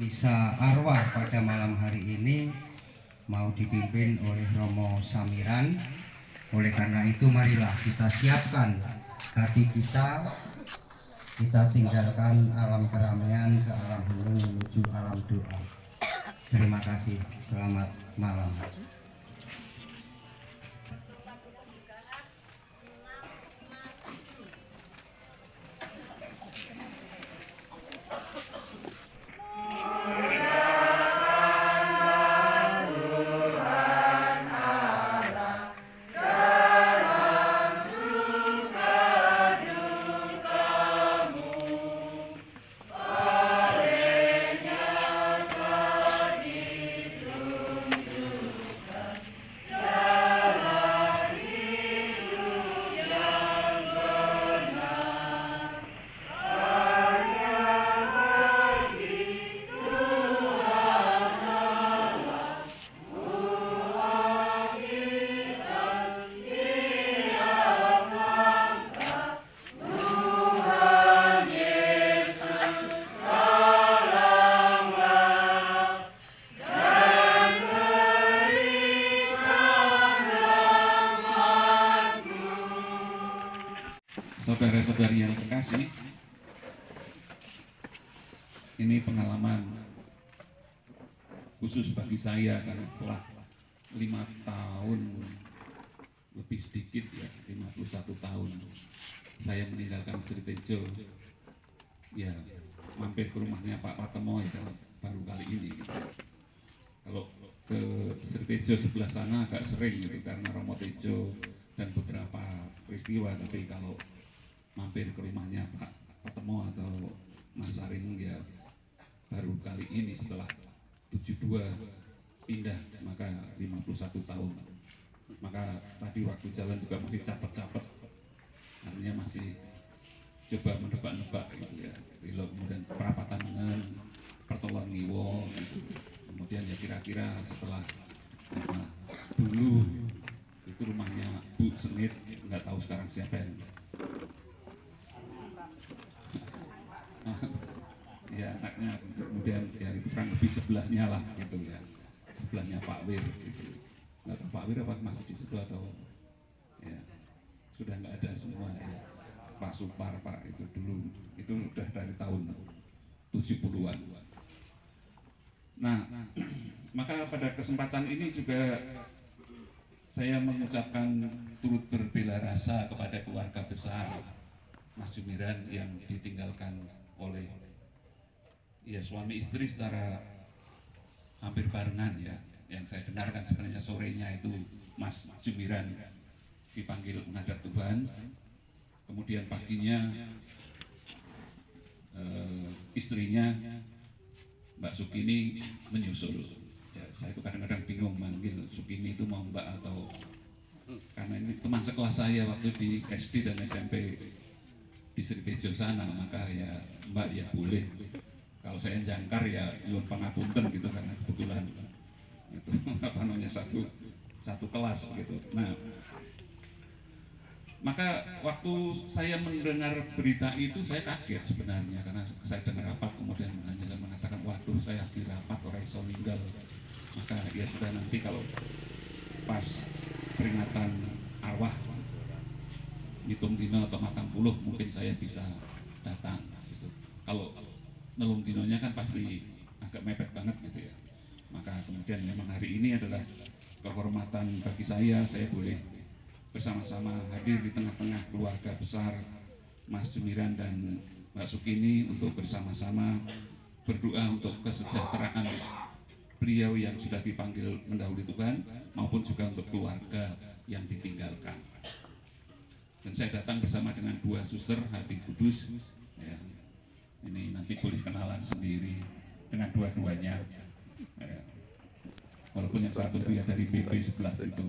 Misa arwah pada malam hari ini mau dipimpin oleh Romo Samiran. Oleh karena itu marilah kita siapkan hati kita tinggalkan alam keramaian ke alam hening menuju alam doa. Terima kasih, selamat malam. Saudara-saudari yang terkasih, ini pengalaman khusus bagi saya karena setelah 5 tahun lebih sedikit ya, 51 tahun saya meninggalkan Sritejo, ya mampir ke rumahnya Pak Patemo ya baru kali ini gitu. Kalau ke Sritejo sebelah sana agak sering gitu karena Romo Tejo dan beberapa peristiwa, tapi kalau mampir ke rumahnya Pak Patemo atau Mas Saring ya baru kali ini setelah 72 pindah, maka 51 tahun. Maka tadi waktu jalan juga masih capek-capek, artinya masih coba menebak-nebak gitu ya, kemudian perapatan dengan pertolongan ngiwo gitu. Kemudian ya kira-kira setelah dulu itu rumahnya Bu Senit, nggak tahu sekarang siapa yang ya anaknya, kemudian ya itu kurang lebih sebelahnya lah gitu ya, sebelahnya Pak Wir gitu. Nggak tahu Pak Wir apa masih di situ atau ya sudah nggak ada semua ya. Pak Supar Pak itu dulu itu udah dari tahun 70-an. Nah, maka pada kesempatan ini juga saya mengucapkan turut berbela rasa kepada keluarga besar Mas Jumiran yang ditinggalkan oleh ya suami istri secara hampir barengan ya. Yang saya dengarkan sebenarnya sorenya itu Mas Jumiran dipanggil menghadap Tuhan, kemudian paginya istrinya Mbak Sukini menyusul. Ya, saya itu kadang-kadang bingung manggil Sukini itu mau Mbak atau, karena ini teman sekelas saya waktu di SD dan SMP di Sritejo sana, maka ya Mbak ya boleh. Kalau saya jangkar ya nyuwun pangapunten gitu karena kebetulan itu apa namanya satu kelas gitu. Nah, maka waktu saya mendengar berita itu saya kaget sebenarnya, karena saya dengar rapat kemudian hanya mengatakan waduh saya di rapat orang iso ninggal. Maka ya sudah, nanti kalau pas peringatan arwah hitung dino atau matang puluh mungkin saya bisa datang gitu. Kalau nelung dinonya kan pasti agak mepet banget gitu ya. Maka kemudian memang hari ini adalah kehormatan bagi saya boleh bersama-sama hadir di tengah-tengah keluarga besar Mas Jumiran dan Mbak Sukini untuk bersama-sama berdoa untuk kesejahteraan beliau yang sudah dipanggil mendahului Tuhan maupun juga untuk keluarga yang ditinggalkan. Dan saya datang bersama dengan 2 suster Hati Kudus ya. Ini nanti boleh kenalan sendiri dengan dua-duanya ya. Walaupun yang satu itu ya dari BP 11 itu.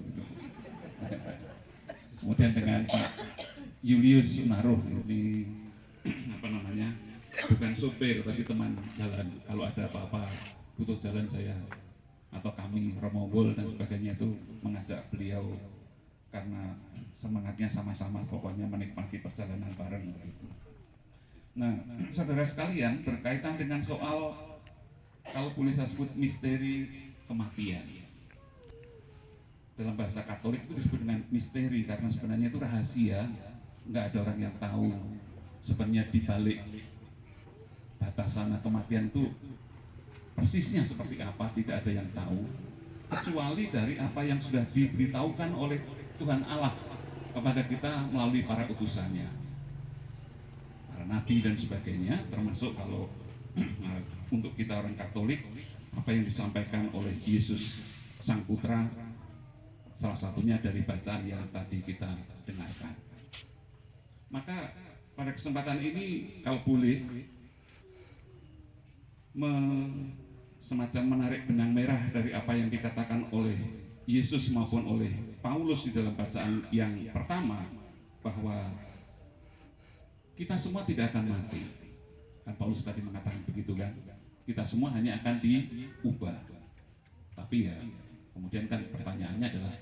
Kemudian dengan Pak Julius Naruh, ini apa namanya, bukan sopir tapi teman jalan. Kalau ada apa-apa butuh jalan, saya atau kami Romo Wol dan sebagainya itu mengajak beliau karena semangatnya sama-sama, pokoknya menikmati perjalanan bareng begitu. Nah, saudara sekalian, berkaitan dengan soal kalau boleh saya sebut misteri kematian. Dalam bahasa Katolik itu disebut dengan misteri karena sebenarnya itu rahasia, nggak ada orang yang tahu sebenarnya di balik batasan kematian itu persisnya seperti apa, tidak ada yang tahu kecuali dari apa yang sudah diberitahukan oleh Tuhan Allah kepada kita melalui para utusannya, para nabi dan sebagainya, termasuk kalau untuk kita orang Katolik apa yang disampaikan oleh Yesus Sang Putra, salah satunya dari bacaan yang tadi kita dengarkan. Maka pada kesempatan ini kalau boleh semacam menarik benang merah dari apa yang dikatakan oleh Yesus maupun oleh Paulus di dalam bacaan yang pertama, bahwa kita semua tidak akan mati. Kan Paulus tadi mengatakan begitu kan, kita semua hanya akan diubah. Tapi ya kemudian kan pertanyaannya adalah,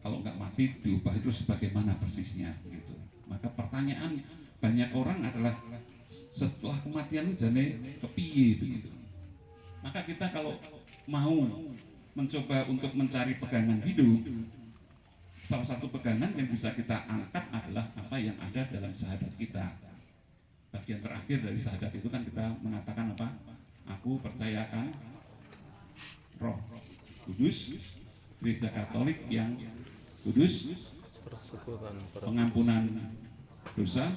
kalau nggak mati diubah itu sebagaimana persisnya gitu. Maka pertanyaan banyak orang adalah, setelah kematian ini jane kepiye begitu. Maka kita kalau mau mencoba untuk mencari pegangan hidup, salah satu pegangan yang bisa kita angkat adalah apa yang ada dalam syahadat kita. Bagian terakhir dari syahadat itu kan kita mengatakan apa? Aku percayakan Roh Kudus, Gereja Katolik yang kudus, pengampunan dosa,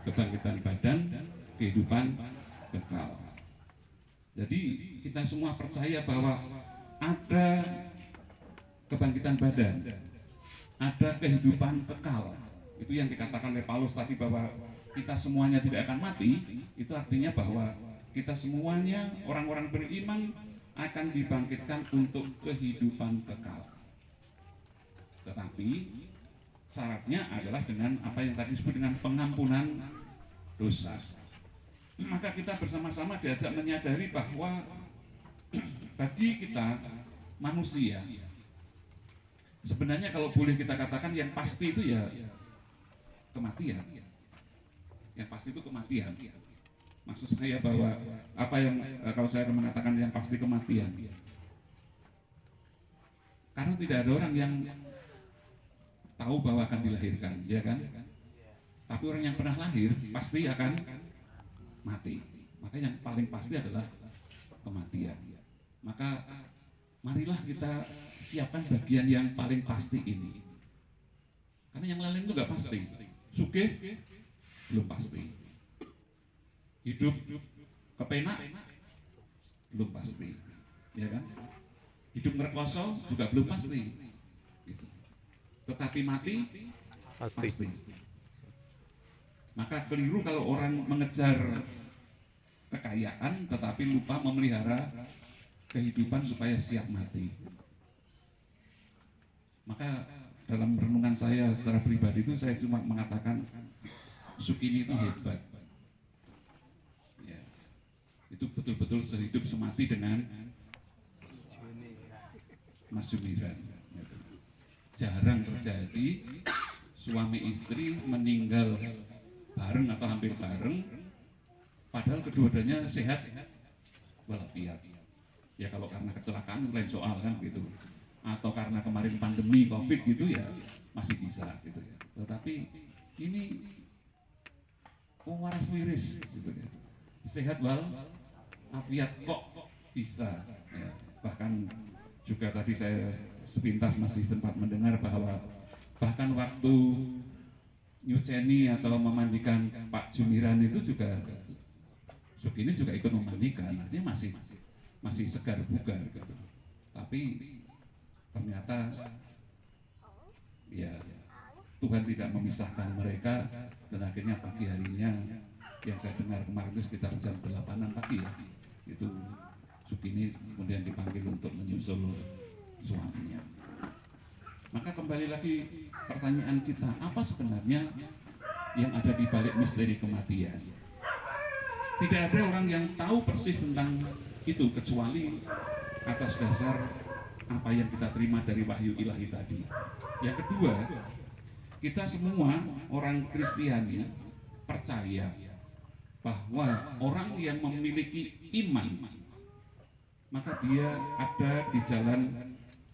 kebangkitan badan, kehidupan kekal. Jadi kita semua percaya bahwa ada kebangkitan badan, ada kehidupan kekal. Itu yang dikatakan oleh Paulus tadi, bahwa kita semuanya tidak akan mati. Itu artinya bahwa kita semuanya orang-orang beriman akan dibangkitkan untuk kehidupan kekal. Tetapi syaratnya adalah dengan apa yang tadi disebut dengan pengampunan dosa. Maka kita bersama-sama diajak menyadari bahwa bagi kita manusia, sebenarnya kalau boleh kita katakan yang pasti itu ya kematian. Yang pasti itu kematian. Maksud saya bahwa apa yang kalau saya mengatakan yang pasti kematian, karena tidak ada orang yang tahu bahwa akan dilahirkan, ya kan? Tapi orang yang pernah lahir pasti akan mati. Maka yang paling pasti adalah kematian. Maka marilah kita siapkan bagian yang paling pasti ini. Karena yang lain itu nggak pasti. Sugih belum pasti. Hidup kepenak belum pasti, ya kan? Hidup ngerkoso juga belum pasti. Gitu. Tetapi mati pasti. Maka keliru kalau orang mengejar kekayaan tetapi lupa memelihara kehidupan supaya siap mati. Maka dalam renungan saya secara pribadi itu saya cuma mengatakan Sukini itu hebat. Ya. Itu betul-betul sehidup semati dengan Mas Sumiran. Jarang terjadi suami istri meninggal bareng atau hampir bareng, padahal kedua-duanya sehat walafiat. Ya kalau karena kecelakaan lain soal kan gitu, atau karena kemarin pandemi COVID gitu ya masih bisa gitu ya. Tetapi ini waras wiris gitu ya. Sehat walafiat kok bisa ya. Bahkan juga tadi saya sepintas masih sempat mendengar bahwa bahkan waktu nyuceni atau memandikan Pak Jumiran itu juga Sukini juga ikut memandikan, artinya masih segar bugar gitu. Tapi ternyata ya Tuhan tidak memisahkan mereka, dan akhirnya pagi harinya yang saya dengar kemarin itu sekitar jam 8-an pagi ya, itu Sukini kemudian dipanggil untuk menyusul suaminya. Maka kembali lagi pertanyaan kita, apa sebenarnya yang ada di balik misteri kematian? Tidak ada orang yang tahu persis tentang itu kecuali atas dasar apa yang kita terima dari wahyu ilahi tadi. Yang kedua, kita semua orang Kristiani percaya bahwa orang yang memiliki iman maka dia ada di jalan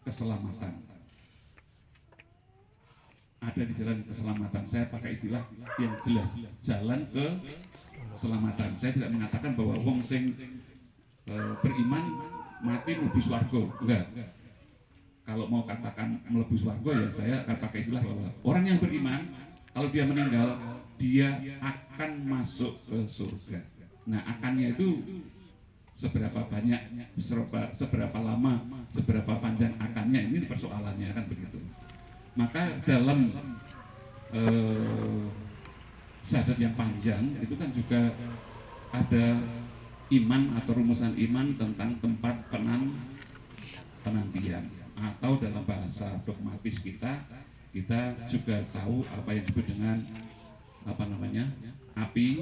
keselamatan. Ada di jalan keselamatan. Saya pakai istilah yang jelas, jalan ke keselamatan. Saya tidak mengatakan bahwa wong sing beriman mati mlebu swarga, enggak. Kalau mau katakan mlebu swarga ya saya akan pakai istilah bahwa orang yang beriman kalau dia meninggal dia akan masuk ke surga. Nah, akannya itu seberapa banyak, seberapa lama, seberapa panjang akannya, ini persoalannya kan begitu. Maka dalam syahadat yang panjang itu kan juga ada iman atau rumusan iman tentang tempat penantian, atau dalam bahasa dogmatis kita juga tahu apa yang disebut dengan apa namanya, api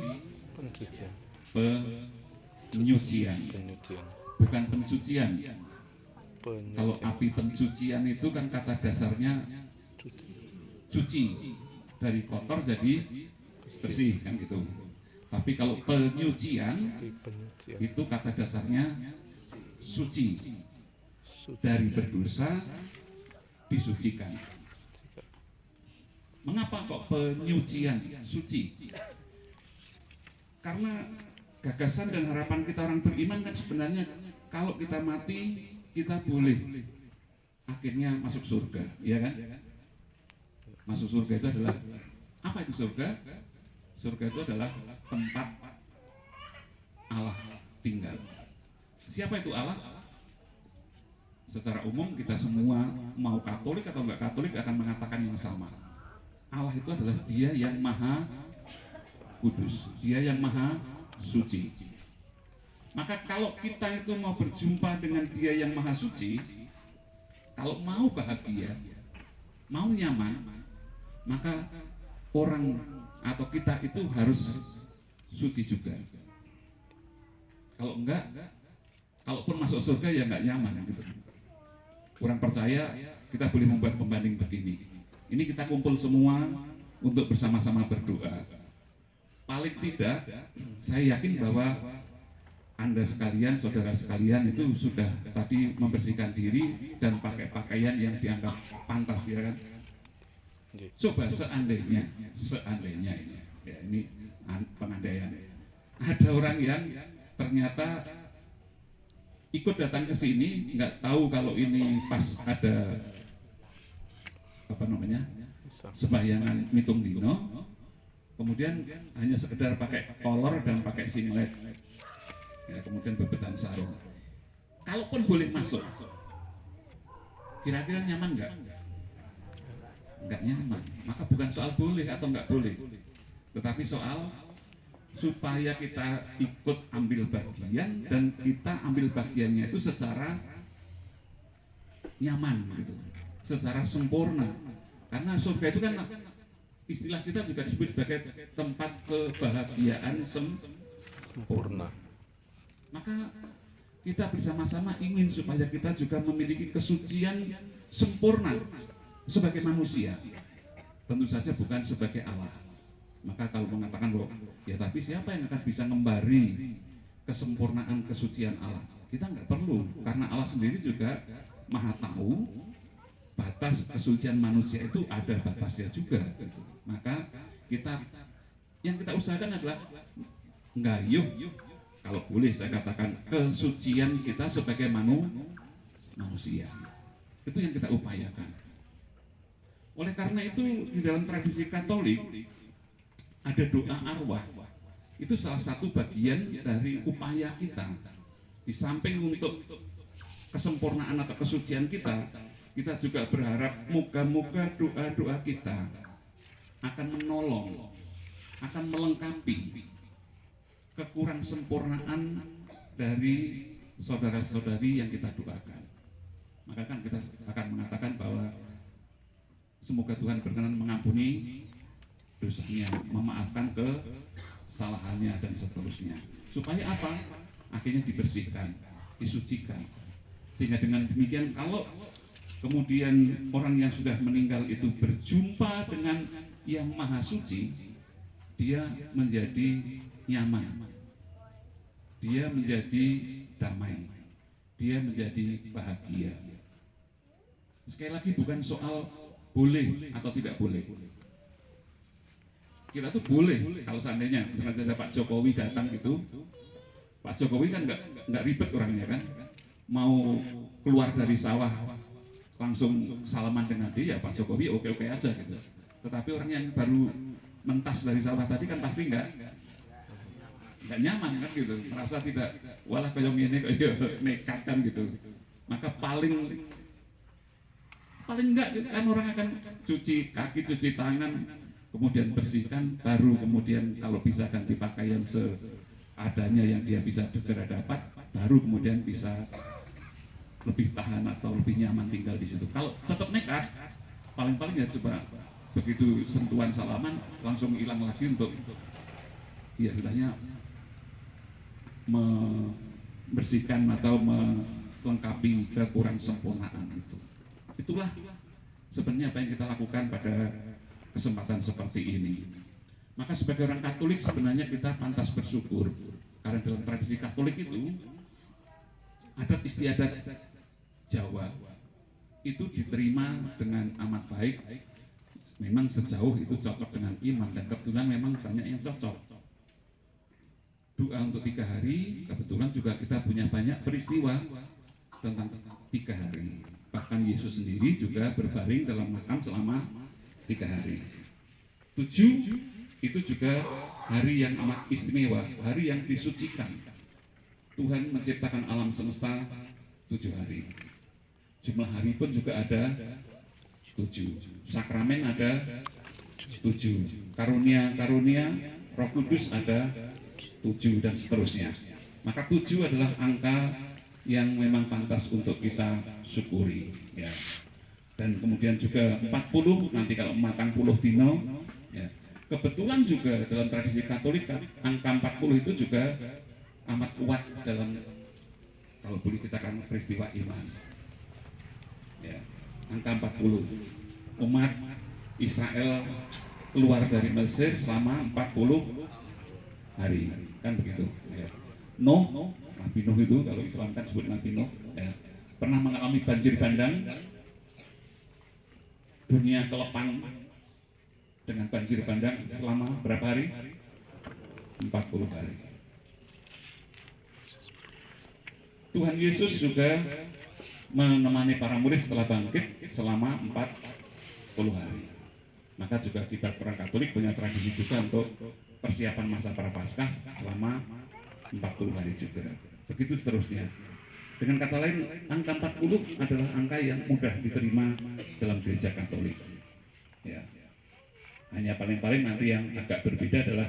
penyucian, bukan pencucian. Kalau api pencucian itu kan kata dasarnya cuci, dari kotor jadi bersih kan gitu. Tapi kalau penyucian itu kata dasarnya suci, dari berdosa disucikan. Mengapa kok penyucian suci? Karena gagasan dan harapan kita orang beriman kan sebenarnya kalau kita mati kita boleh akhirnya masuk surga, ya kan? Masuk surga itu adalah apa itu surga? Surga itu adalah tempat Allah tinggal. Siapa itu Allah? Secara umum kita semua mau Katolik atau enggak Katolik akan mengatakan yang sama. Allah itu adalah Dia yang Maha Kudus, Dia yang Maha Suci. Maka kalau kita itu mau berjumpa dengan Dia yang Maha Suci, kalau mau bahagia, mau nyaman, maka orang atau kita itu harus suci juga. Kalau enggak, kalaupun masuk surga ya enggak nyaman gitu. Kurang percaya, kita boleh membuat pembanding begini. Ini kita kumpul semua untuk bersama-sama berdoa. Paling tidak, saya yakin bahwa Anda sekalian, saudara sekalian itu sudah tadi membersihkan diri dan pakai pakaian yang dianggap pantas, ya kan? Coba seandainya ini, ya ini pengandaian. Ada orang yang ternyata ikut datang ke sini, nggak tahu kalau ini pas ada apa namanya, sembahyangan mitung dino, kemudian hanya sekedar pakai kolor dan pakai singlet, ya, kemudian bebetan sarung. Kalaupun boleh masuk, kira-kira nyaman nggak? Nggak nyaman. Maka bukan soal boleh atau nggak boleh, tetapi soal supaya kita ikut ambil bagian dan kita ambil bagiannya itu secara nyaman gitu, secara sempurna. Karena surga itu kan istilah kita juga disebut sebagai tempat kebahagiaan sempurna. Maka kita bersama-sama ingin supaya kita juga memiliki kesucian sempurna sebagai manusia, tentu saja bukan sebagai Allah. Maka kalau mengatakan bahwa ya tapi siapa yang akan bisa ngembari kesempurnaan kesucian Allah, kita nggak perlu, karena Allah sendiri juga Maha tahu batas kesucian manusia itu ada batasnya juga gitu. Maka yang kita usahakan adalah nggayuh, kalau boleh saya katakan, kesucian kita sebagai manusia. Itu yang kita upayakan. Oleh karena itu di dalam tradisi Katolik ada doa arwah. Itu salah satu bagian dari upaya kita. Di samping untuk kesempurnaan atau kesucian kita juga berharap moga-moga doa-doa kita akan menolong, akan melengkapi kekurang sempurnaan dari saudara-saudari yang kita doakan. Maka kan kita akan mengatakan bahwa semoga Tuhan berkenan mengampuni dosanya, memaafkan kesalahannya dan seterusnya. Supaya apa? Akhirnya dibersihkan, disucikan. Sehingga dengan demikian kalau kemudian orang yang sudah meninggal itu berjumpa dengan yang Maha Suci, dia menjadi nyaman, dia menjadi damai. dia menjadi bahagia. Sekali lagi bukan soal boleh atau tidak boleh. Kita tuh boleh kalau seandainya misalnya Pak Jokowi datang gitu, Pak Jokowi kan nggak ribet orangnya kan, mau keluar dari sawah langsung salaman dengan dia, Pak Jokowi oke-oke aja gitu. Tetapi orang yang baru mentas dari sawah tadi kan pasti nggak nyaman kan gitu, merasa tidak, walah kayak ini kayak nekat kan gitu. Maka paling enggak kan orang akan cuci kaki, cuci tangan, kemudian bersihkan, baru kemudian kalau bisa ganti pakaian seadanya yang dia bisa segera dapat, baru kemudian bisa lebih tahan atau lebih nyaman tinggal di situ. Kalau tetap nekat, paling-paling ya coba begitu sentuhan salaman langsung hilang lagi untuk ya istilahnya membersihkan atau melengkapi kekurang sempurnaan itu. Itulah sebenarnya apa yang kita lakukan pada kesempatan seperti ini. Maka sebagai orang Katolik sebenarnya kita pantas bersyukur karena dalam tradisi Katolik itu adat istiadat Jawa itu diterima dengan amat baik. Memang sejauh itu cocok dengan iman dan kebetulan memang banyak yang cocok. Doa untuk 3 hari, kebetulan juga kita punya banyak peristiwa tentang 3 hari. Bahkan Yesus sendiri juga berbaring dalam makam selama 3 hari. 7 itu juga hari yang amat istimewa, hari yang disucikan. Tuhan menciptakan alam semesta 7 hari. Jumlah hari pun juga ada 7. Sakramen ada 7. Karunia Roh Kudus ada 7 dan seterusnya. Maka 7 adalah angka yang memang pantas untuk kita syukuri ya. Dan kemudian juga 40 nanti kalau matang puluh dino ya. Kebetulan juga dalam tradisi Katolik angka 40 itu juga amat kuat dalam kalau boleh kita kan peristiwa iman ya. Angka 40 umat Israel keluar dari Mesir selama 40 hari kan begitu ya. Nabi Nuh itu kalau Islam kan sebut Nabi Nuh ya, pernah mengalami banjir bandang, dunia kelepang dengan banjir bandang selama berapa hari? 40 hari. Tuhan Yesus juga menemani para murid setelah bangkit selama 40 hari. Maka juga kita orang Katolik punya tradisi juga untuk persiapan masa Prapaskah selama 40 hari juga. Begitu seterusnya. Dengan kata lain, angka 40 adalah angka yang mudah diterima dalam gereja Katolik. Ya. Hanya paling-paling nanti yang agak berbeda adalah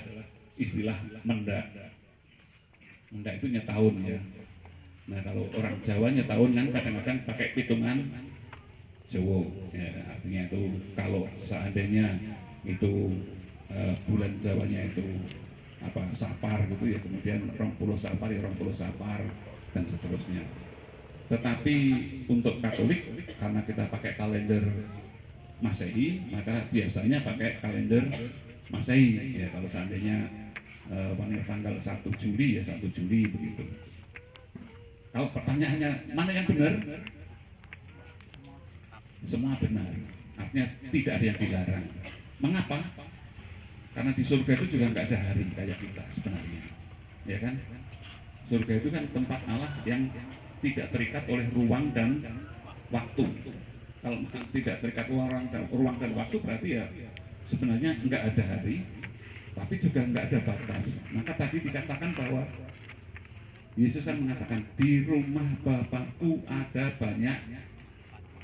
istilah menda. Menda itu nyetahun ya. Nah kalau orang Jawa nyetahun kan kadang-kadang pakai hitungan Jawa. Ya, artinya itu kalau seandainya itu bulan Jawanya itu apa Sapar gitu ya, kemudian 20 Sapar ya 20 Sapar dan seterusnya. Tetapi untuk Katolik karena kita pakai kalender Masehi, maka biasanya pakai kalender Masehi ya. Kalau seandainya tanggal 1 Juli ya 1 Juli begitu. Kalau pertanyaannya mana yang benar? Semua benar. Artinya tidak ada yang dilarang. Mengapa? Karena di surga itu juga nggak ada hari kayak kita sebenarnya, ya kan? Surga itu kan tempat Allah yang tidak terikat oleh ruang dan waktu. Kalau tidak terikat ruang dan waktu berarti ya sebenarnya nggak ada hari, tapi juga nggak ada batas. Maka tadi dikatakan bahwa Yesus kan mengatakan di rumah Bapakku ada banyak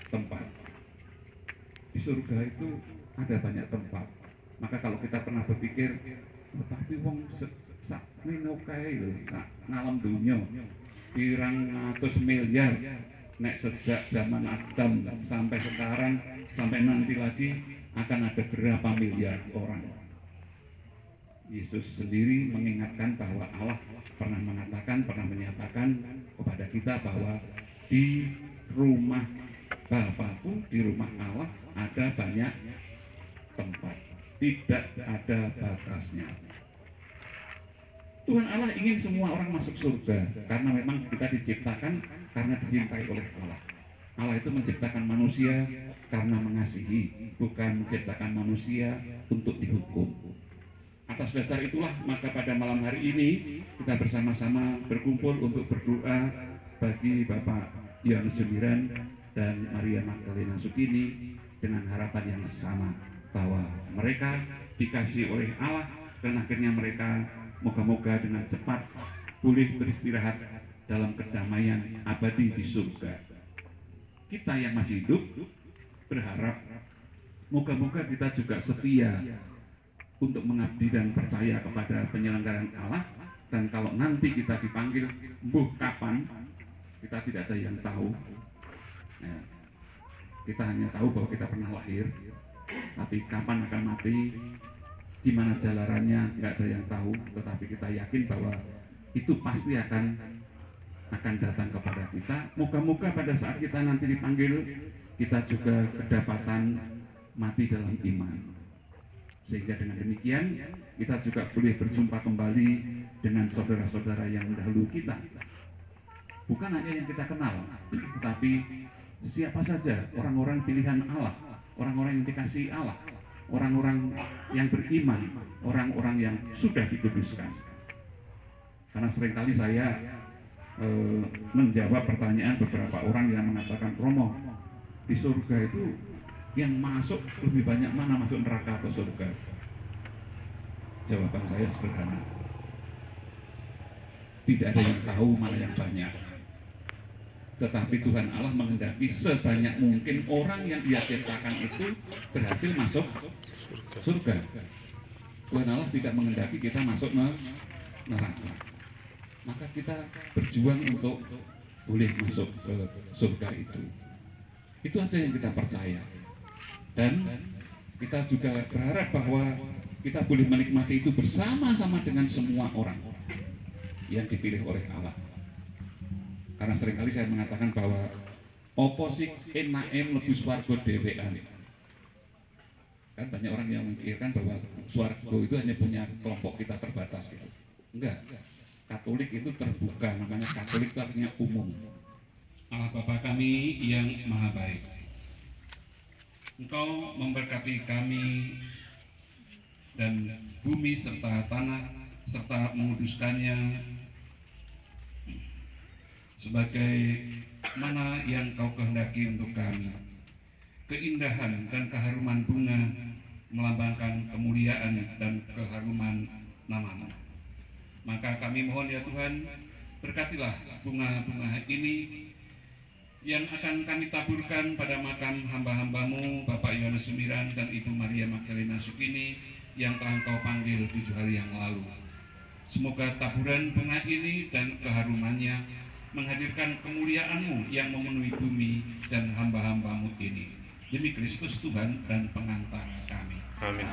tempat. Di surga itu ada banyak tempat. Maka kalau kita pernah berpikir, tetapi wong sakmene kae lho, ngalam dunya pirang ratus miliar, nek sejak zaman Adam sampai sekarang sampai nanti lagi akan ada berapa miliar orang. Yesus sendiri mengingatkan bahwa Allah pernah mengatakan, pernah menyatakan kepada kita bahwa di rumah Bapakku, di rumah Allah ada banyak tempat. Tidak ada batasnya. Tuhan Allah ingin semua orang masuk surga, karena memang kita diciptakan karena dicintai oleh Allah. Allah itu menciptakan manusia karena mengasihi, bukan menciptakan manusia untuk dihukum. Atas dasar itulah, maka pada malam hari ini kita bersama-sama berkumpul untuk berdoa bagi Bapak Yohanes Jemiran dan Maria Magdalena Sukini dengan harapan yang sama, bahwa mereka dikasihi oleh Allah dan akhirnya mereka moga-moga dengan cepat boleh beristirahat dalam kedamaian abadi di surga. Kita yang masih hidup berharap moga-moga kita juga setia untuk mengabdi dan percaya kepada penyelenggaraan Allah, dan kalau nanti kita dipanggil mbuh kapan, kita tidak ada yang tahu. Nah, kita hanya tahu bahwa kita pernah lahir, tapi kapan akan mati, di mana jalarannya nggak ada yang tahu. Tetapi kita yakin bahwa itu pasti akan datang kepada kita. Moga-moga pada saat kita nanti dipanggil, kita juga kedapatan mati dalam iman. Sehingga dengan demikian kita juga boleh berjumpa kembali dengan saudara-saudara yang mendahului kita. Bukan hanya yang kita kenal, tetapi siapa saja orang-orang pilihan Allah, orang-orang yang dikasihi Allah, orang-orang yang beriman, orang-orang yang sudah dikuduskan. Karena seringkali saya menjawab pertanyaan beberapa orang yang mengatakan, Romo, di surga itu yang masuk lebih banyak mana, masuk neraka atau surga? Jawaban saya sederhana, tidak ada yang tahu mana yang banyak. Tetapi Tuhan Allah menghendaki sebanyak mungkin orang yang Dia ciptakan itu berhasil masuk surga. Tuhan Allah tidak menghendaki kita masuk neraka. Maka kita berjuang untuk boleh masuk ke surga itu. Itu aja yang kita percaya. Dan kita juga berharap bahwa kita boleh menikmati itu bersama-sama dengan semua orang yang dipilih oleh Allah. Karena seringkali saya mengatakan bahwa opo sih enaem lebih swargo dewean. Kan banyak orang yang memikirkan bahwa swargo itu hanya punya kelompok kita terbatas gitu. Enggak. Katolik itu terbuka, namanya Katolik itu artinya umum. Allah Bapa kami yang maha baik, Engkau memberkati kami dan bumi serta tanah, serta menguduskannya sebagai mana yang Kau kehendaki untuk kami. Keindahan dan keharuman bunga melambangkan kemuliaan dan keharuman nama-Mu. Maka kami mohon ya Tuhan, berkatilah bunga-bunga ini yang akan kami taburkan pada makam hamba-hamba-Mu, Bapak Yohanes Jemiran dan Ibu Maria Magdalena Sukini yang telah Engkau panggil 7 hari yang lalu. Semoga taburan bunga ini dan keharumannya menghadirkan kemuliaan-Mu yang memenuhi bumi dan hamba-hamba-Mu ini. Demi Kristus Tuhan dan pengantar kami. Amin.